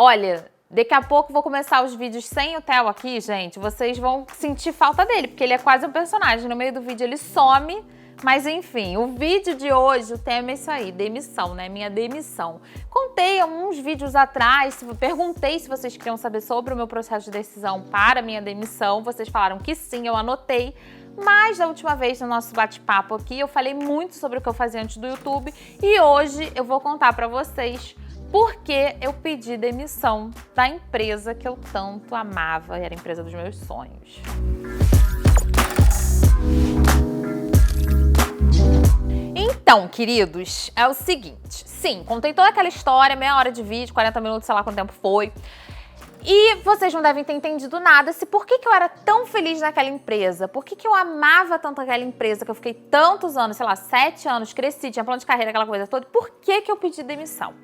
Olha, daqui a pouco vou começar os vídeos sem o Theo aqui, gente. Vocês vão sentir falta dele, porque ele é quase um personagem. No meio do vídeo ele some, mas enfim. O vídeo de hoje, o tema é isso aí, demissão, né? Minha demissão. Contei alguns vídeos atrás, perguntei se vocês queriam saber sobre o meu processo de decisão para minha demissão. Vocês falaram que sim, eu anotei. Mas da última vez no nosso bate-papo aqui, eu falei muito sobre o que eu fazia antes do YouTube. E hoje eu vou contar pra vocês porque eu pedi demissão da empresa que eu tanto amava, era a empresa dos meus sonhos. Então, queridos, é o seguinte, sim, contei toda aquela história, meia hora de vídeo, 40 minutos, sei lá quanto tempo foi. E vocês não devem ter entendido nada se por que eu era tão feliz naquela empresa, por que eu amava tanto aquela empresa, que eu fiquei tantos anos, sei lá, 7 anos, cresci, tinha plano de carreira, aquela coisa toda, por que eu pedi demissão?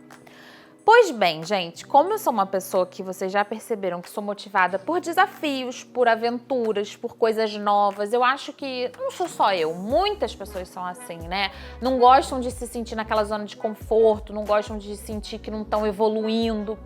Pois bem, gente, como eu sou uma pessoa que vocês já perceberam que sou motivada por desafios, por aventuras, por coisas novas, eu acho que não sou só eu, muitas pessoas são assim, né? Não gostam de se sentir naquela zona de conforto, não gostam de sentir que não estão evoluindo.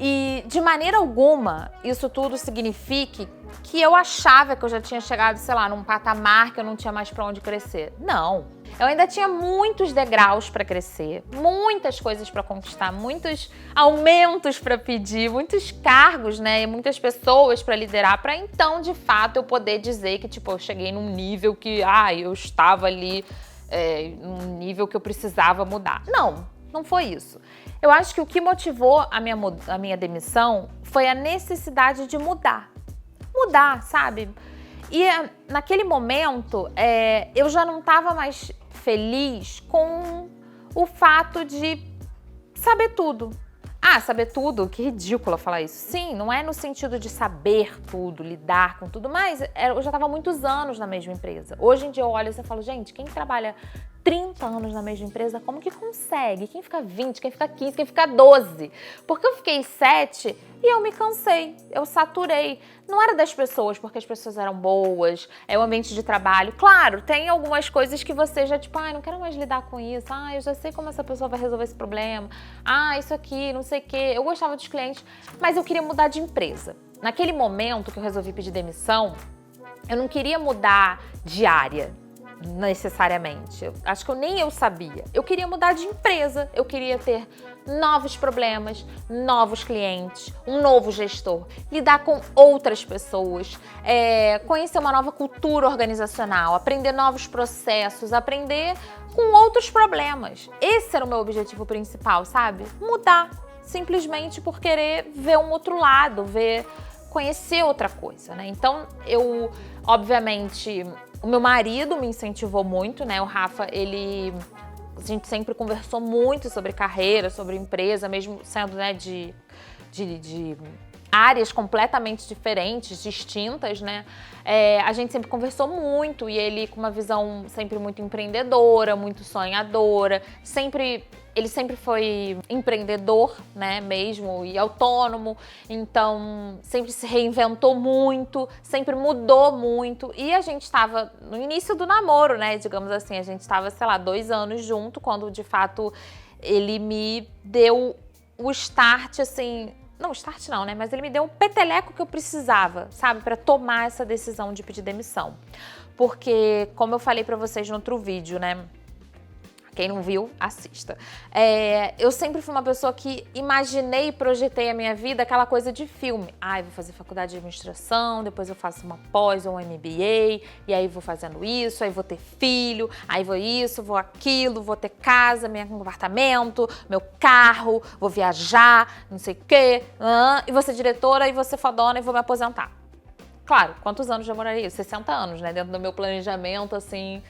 E de maneira alguma isso tudo signifique que eu achava que eu já tinha chegado, sei lá, num patamar que eu não tinha mais pra onde crescer. Não. Eu ainda tinha muitos degraus pra crescer, muitas coisas pra conquistar, muitos aumentos pra pedir, muitos cargos, né, e muitas pessoas pra liderar, pra então, de fato, eu poder dizer que, tipo, eu cheguei num nível que, eu estava ali, num nível que eu precisava mudar. Não foi isso. Eu acho que o que motivou a minha demissão foi a necessidade de mudar. Mudar, sabe? E naquele momento, eu já não estava mais feliz com o fato de saber tudo. Saber tudo? Que ridículo falar isso. Sim, não é no sentido de saber tudo, lidar com tudo, mas eu já estava há muitos anos na mesma empresa. Hoje em dia eu olho e falo, gente, quem trabalha 30 anos na mesma empresa, como que consegue? Quem fica 20, quem fica 15, quem fica 12? Porque eu fiquei 7 e eu me cansei, eu saturei. Não era das pessoas, porque as pessoas eram boas, é o ambiente de trabalho. Claro, tem algumas coisas que você já, tipo, não quero mais lidar com isso. Eu já sei como essa pessoa vai resolver esse problema. Isso aqui, não sei o quê. Eu gostava dos clientes, mas eu queria mudar de empresa. Naquele momento que eu resolvi pedir demissão, eu não queria mudar de área necessariamente. Acho que nem eu sabia. Eu queria mudar de empresa, eu queria ter novos problemas, novos clientes, um novo gestor, lidar com outras pessoas, conhecer uma nova cultura organizacional, aprender novos processos, aprender com outros problemas. Esse era o meu objetivo principal, sabe? Mudar, simplesmente por querer ver um outro lado, conhecer outra coisa, né? Então, obviamente, o meu marido me incentivou muito, né? O Rafa, a gente sempre conversou muito sobre carreira, sobre empresa, mesmo sendo, né, de áreas completamente diferentes, distintas, né? A gente sempre conversou muito e ele com uma visão sempre muito empreendedora, muito sonhadora, ele sempre foi empreendedor, né, mesmo, e autônomo, então sempre se reinventou muito, sempre mudou muito, e a gente estava no início do namoro, né, digamos assim, a gente estava, sei lá, 2 anos junto, quando de fato ele me deu o start, assim, não, start não, né, mas ele me deu um peteleco que eu precisava, sabe, para tomar essa decisão de pedir demissão, porque, como eu falei para vocês no outro vídeo, né, quem não viu, assista. Eu sempre fui uma pessoa que imaginei e projetei a minha vida aquela coisa de filme. Eu vou fazer faculdade de administração, depois eu faço uma pós ou um MBA, e aí vou fazendo isso, aí vou ter filho, aí vou isso, vou aquilo, vou ter casa, meu apartamento, meu carro, vou viajar, não sei o quê, e vou ser diretora, e vou ser fodona e vou me aposentar. Claro, quantos anos já moraria? 60 anos, né? Dentro do meu planejamento, assim,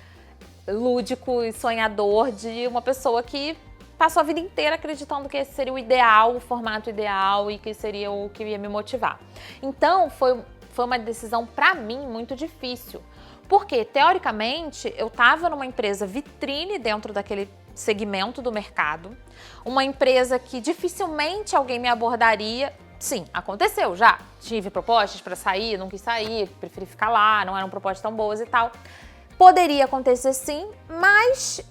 lúdico e sonhador de uma pessoa que passou a vida inteira acreditando que esse seria o ideal, o formato ideal e que seria o que ia me motivar. Então, foi uma decisão pra mim muito difícil, porque teoricamente eu estava numa empresa vitrine dentro daquele segmento do mercado, uma empresa que dificilmente alguém me abordaria. Sim, aconteceu já. Tive propostas para sair, não quis sair, preferi ficar lá, não eram propostas tão boas e tal. Poderia acontecer sim, mas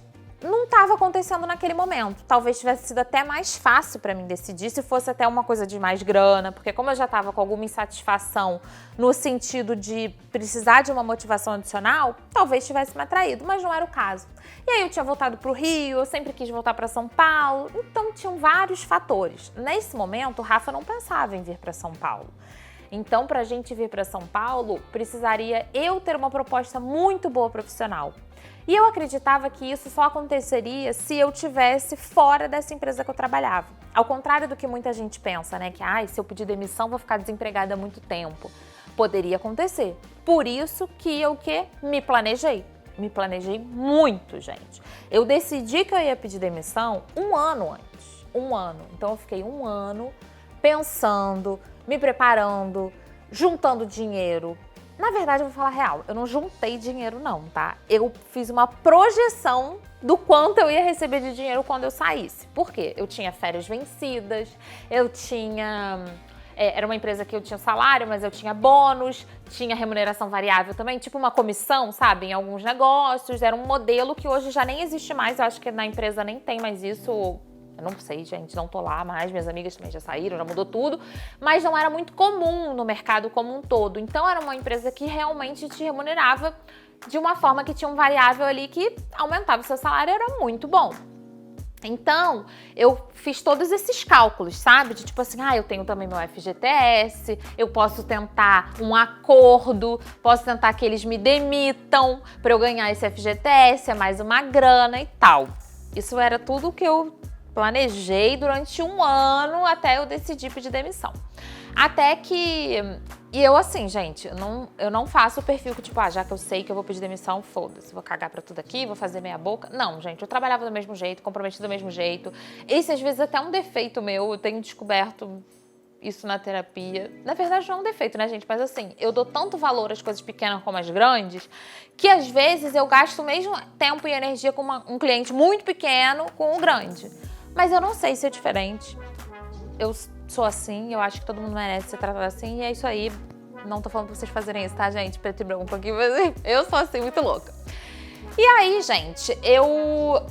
não estava acontecendo naquele momento. Talvez tivesse sido até mais fácil para mim decidir se fosse até uma coisa de mais grana, porque como eu já estava com alguma insatisfação no sentido de precisar de uma motivação adicional, talvez tivesse me atraído, mas não era o caso. E aí eu tinha voltado para o Rio, eu sempre quis voltar para São Paulo, então tinham vários fatores. Nesse momento, o Rafa não pensava em vir para São Paulo. Então, para a gente vir para São Paulo, precisaria eu ter uma proposta muito boa profissional. E eu acreditava que isso só aconteceria se eu tivesse fora dessa empresa que eu trabalhava. Ao contrário do que muita gente pensa, né? Que se eu pedir demissão vou ficar desempregada há muito tempo. Poderia acontecer. Por isso que eu me planejei. Me planejei muito, gente. Eu decidi que eu ia pedir demissão 1 ano antes. 1 ano. Então eu fiquei 1 ano pensando, me preparando, juntando dinheiro. Na verdade, eu vou falar a real, eu não juntei dinheiro não, tá? Eu fiz uma projeção do quanto eu ia receber de dinheiro quando eu saísse. Por quê? Eu tinha férias vencidas, eu tinha... era uma empresa que eu tinha salário, mas eu tinha bônus, tinha remuneração variável também, tipo uma comissão, sabe? Em alguns negócios, era um modelo que hoje já nem existe mais, eu acho que na empresa nem tem mais isso. Eu não sei, gente, não tô lá mais, minhas amigas também já saíram, já mudou tudo, mas não era muito comum no mercado como um todo. Então era uma empresa que realmente te remunerava de uma forma que tinha um variável ali que aumentava o seu salário, era muito bom. Então, eu fiz todos esses cálculos, sabe? De tipo assim, eu tenho também meu FGTS, eu posso tentar um acordo, posso tentar que eles me demitam para eu ganhar esse FGTS, é mais uma grana e tal. Isso era tudo que eu planejei durante 1 ano até eu decidir pedir demissão. Até que... E eu assim, gente, eu não faço o perfil que tipo, já que eu sei que eu vou pedir demissão, foda-se, vou cagar pra tudo aqui, vou fazer meia boca. Não, gente, eu trabalhava do mesmo jeito, comprometida do mesmo jeito. Esse às vezes até um defeito meu, eu tenho descoberto isso na terapia. Na verdade não é um defeito, né, gente? Mas assim, eu dou tanto valor às coisas pequenas como às grandes, que às vezes eu gasto o mesmo tempo e energia com um cliente muito pequeno com o grande. Mas eu não sei se é diferente. Eu sou assim, eu acho que todo mundo merece ser tratado assim, e é isso aí. Não tô falando pra vocês fazerem isso, tá, gente? Preto e branco aqui, mas eu sou assim, muito louca. E aí, gente, eu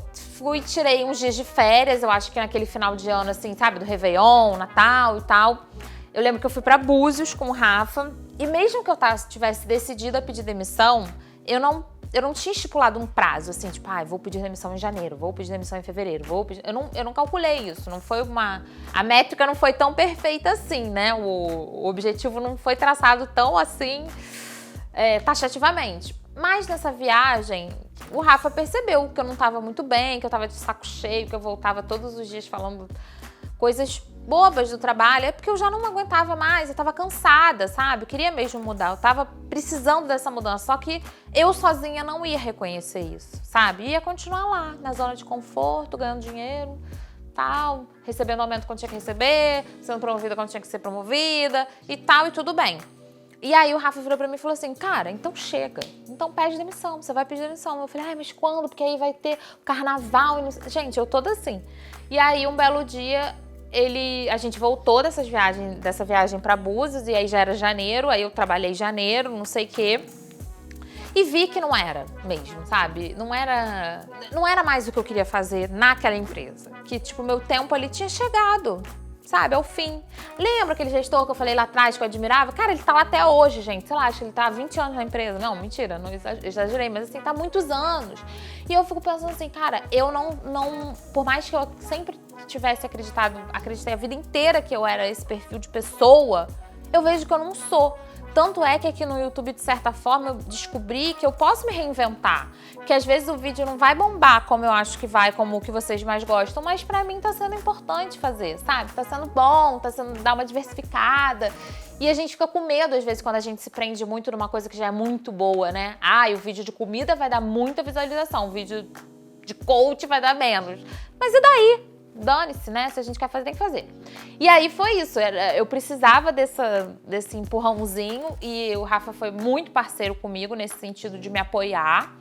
tirei uns dias de férias, eu acho que naquele final de ano, assim, sabe, do Réveillon, Natal e tal. Eu lembro que eu fui pra Búzios com o Rafa, e mesmo que eu tivesse decidido a pedir demissão, eu não tinha estipulado um prazo, assim, tipo, vou pedir demissão em janeiro, vou pedir demissão em fevereiro, eu não calculei isso, não foi a métrica não foi tão perfeita assim, né? O objetivo não foi traçado tão assim, taxativamente. Mas nessa viagem, o Rafa percebeu que eu não tava muito bem, que eu tava de saco cheio, que eu voltava todos os dias falando coisas bobas do trabalho, é porque eu já não aguentava mais, eu tava cansada, sabe? Eu queria mesmo mudar, eu tava precisando dessa mudança, só que eu sozinha não ia reconhecer isso, sabe? Ia continuar lá, na zona de conforto, ganhando dinheiro, tal, recebendo aumento quando tinha que receber, sendo promovida quando tinha que ser promovida e tal, e tudo bem. E aí o Rafa virou pra mim e falou assim, cara, então chega, então pede demissão, você vai pedir demissão. Eu falei, mas quando? Porque aí vai ter o carnaval e não sei. Gente, eu toda assim. E aí um belo dia, a gente voltou dessa viagem pra Búzios, e aí já era janeiro, aí eu trabalhei janeiro, não sei o quê. E vi que não era mesmo, sabe? Não era mais o que eu queria fazer naquela empresa. Que, tipo, meu tempo ali tinha chegado, sabe, ao fim. Lembra aquele gestor que eu falei lá atrás que eu admirava? Cara, ele tá lá até hoje, gente. Sei lá, acho que ele tá há 20 anos na empresa. Não, mentira, não exagerei, mas assim, tá há muitos anos. E eu fico pensando assim, cara, eu não por mais que eu sempre tivesse acreditei a vida inteira que eu era esse perfil de pessoa, eu vejo que eu não sou. Tanto é que aqui no YouTube, de certa forma, eu descobri que eu posso me reinventar. Que às vezes o vídeo não vai bombar como eu acho que vai, como o que vocês mais gostam, mas pra mim tá sendo importante fazer, sabe? Tá sendo bom, dar uma diversificada. E a gente fica com medo, às vezes, quando a gente se prende muito numa coisa que já é muito boa, né? E o vídeo de comida vai dar muita visualização, o vídeo de coach vai dar menos. Mas e daí? Dane-se, né? Se a gente quer fazer, tem que fazer. E aí foi isso, eu precisava desse empurrãozinho, e o Rafa foi muito parceiro comigo nesse sentido de me apoiar,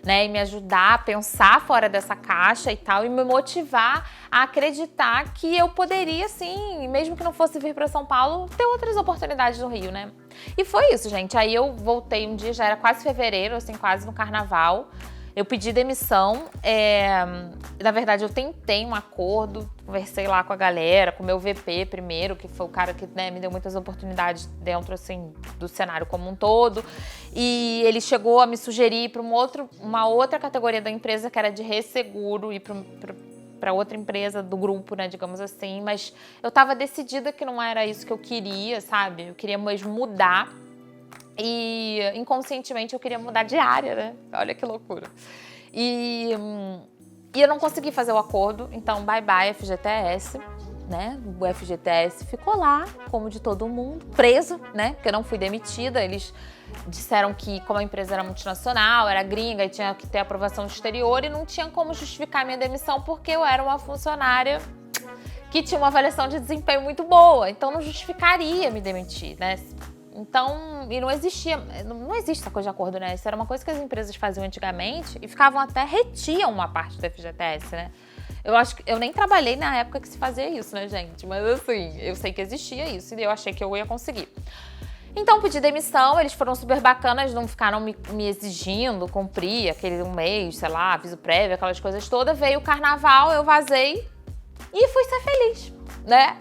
né? E me ajudar a pensar fora dessa caixa e tal, e me motivar a acreditar que eu poderia, sim, mesmo que não fosse vir para São Paulo, ter outras oportunidades no Rio, né? E foi isso, gente. Aí eu voltei um dia, já era quase fevereiro, assim, quase no carnaval. Eu pedi demissão, na verdade eu tentei um acordo, conversei lá com a galera, com o meu VP primeiro, que foi o cara que, né, me deu muitas oportunidades dentro, assim, do cenário como um todo, e ele chegou a me sugerir para uma outra categoria da empresa, que era de resseguro, e para outra empresa do grupo, né, digamos assim, mas eu tava decidida que não era isso que eu queria, sabe? Eu queria mesmo mudar. E inconscientemente eu queria mudar de área, né? Olha que loucura. E eu não consegui fazer o acordo, então bye bye FGTS, né? O FGTS ficou lá, como de todo mundo, preso, né? Porque eu não fui demitida. Eles disseram que, como a empresa era multinacional, era gringa e tinha que ter aprovação do exterior, e não tinha como justificar minha demissão porque eu era uma funcionária que tinha uma avaliação de desempenho muito boa, então não justificaria me demitir, né? Então, e não existe essa coisa de acordo, né? Isso era uma coisa que as empresas faziam antigamente e retiam uma parte do FGTS, né? Eu acho que eu nem trabalhei na época que se fazia isso, né, gente? Mas assim, eu sei que existia isso e eu achei que eu ia conseguir. Então, pedi demissão, eles foram super bacanas, não ficaram me exigindo cumprir aquele um mês, sei lá, aviso prévio, aquelas coisas todas. Veio o carnaval, eu vazei e fui ser feliz, né?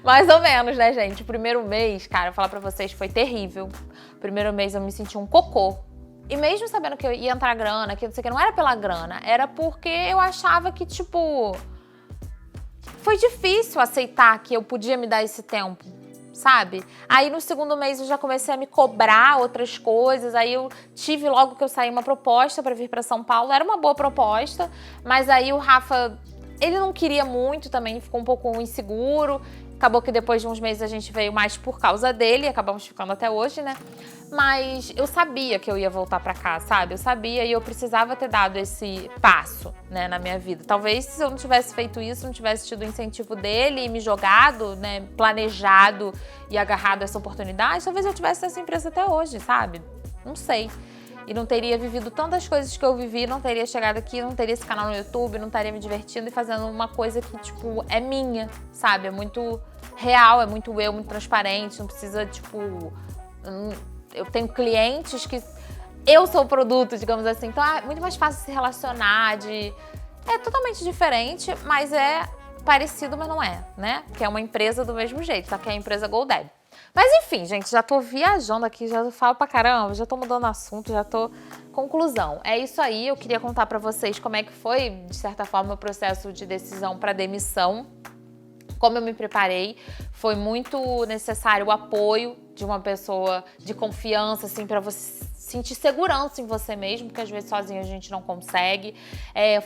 Mais ou menos, né, gente? O primeiro mês, cara, eu vou falar pra vocês, foi terrível. O primeiro mês eu me senti um cocô. E mesmo sabendo que eu ia entrar grana, que não sei o que, não era pela grana, era porque eu achava que, tipo, foi difícil aceitar que eu podia me dar esse tempo, sabe? Aí no segundo mês eu já comecei a me cobrar outras coisas, aí eu tive logo que eu saí uma proposta pra vir pra São Paulo, era uma boa proposta, mas aí o Rafa, ele não queria muito também, ficou um pouco inseguro. Acabou que depois de uns meses a gente veio mais por causa dele, acabamos ficando até hoje, né? Mas eu sabia que eu ia voltar pra cá, sabe? Eu sabia e eu precisava ter dado esse passo, né, na minha vida. Talvez se eu não tivesse feito isso, não tivesse tido o incentivo dele e me jogado, né, planejado e agarrado essa oportunidade, talvez eu tivesse nessa empresa até hoje, sabe? Não sei. E não teria vivido tantas coisas que eu vivi, não teria chegado aqui, não teria esse canal no YouTube, não estaria me divertindo e fazendo uma coisa que, tipo, é minha, sabe? É muito real, é muito eu, muito transparente, não precisa, tipo... Eu tenho clientes que... Eu sou o produto, digamos assim, então é muito mais fácil se relacionar, É totalmente diferente, mas é parecido, mas não é, né? Porque é uma empresa do mesmo jeito, só que é a empresa GoDaddy. Mas enfim, gente, já tô viajando aqui, já falo pra caramba, já tô mudando assunto, já tô... Conclusão, é isso aí, eu queria contar pra vocês como é que foi, de certa forma, o processo de decisão pra demissão. Como eu me preparei, foi muito necessário o apoio de uma pessoa de confiança, assim, pra você sentir segurança em você mesmo, porque às vezes sozinho a gente não consegue.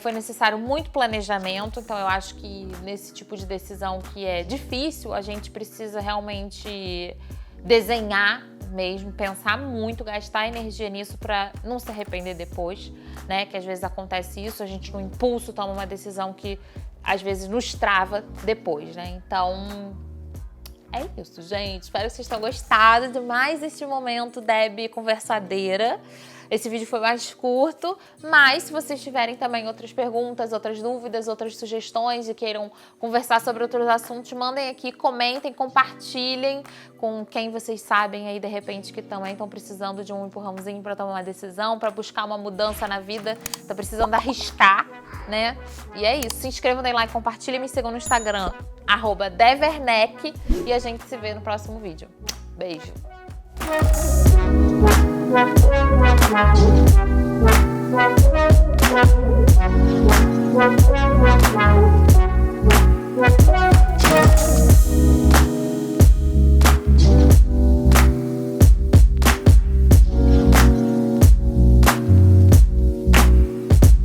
Foi necessário muito planejamento, então eu acho que nesse tipo de decisão que é difícil, a gente precisa realmente desenhar mesmo, pensar muito, gastar energia nisso para não se arrepender depois, né? Que às vezes acontece isso, a gente no impulso toma uma decisão que às vezes nos trava depois, né? Então, é isso, gente. Espero que vocês tenham gostado de mais este momento Deb conversadeira. Esse vídeo foi mais curto, mas se vocês tiverem também outras perguntas, outras dúvidas, outras sugestões e queiram conversar sobre outros assuntos, mandem aqui, comentem, compartilhem com quem vocês sabem aí, de repente, que também estão precisando de um empurrãozinho para tomar uma decisão, para buscar uma mudança na vida, estão precisando arriscar, né? E é isso. Se inscrevam, deem like, compartilhem, me sigam no Instagram, @Deverneck, e a gente se vê no próximo vídeo. Beijo! We'll be right back.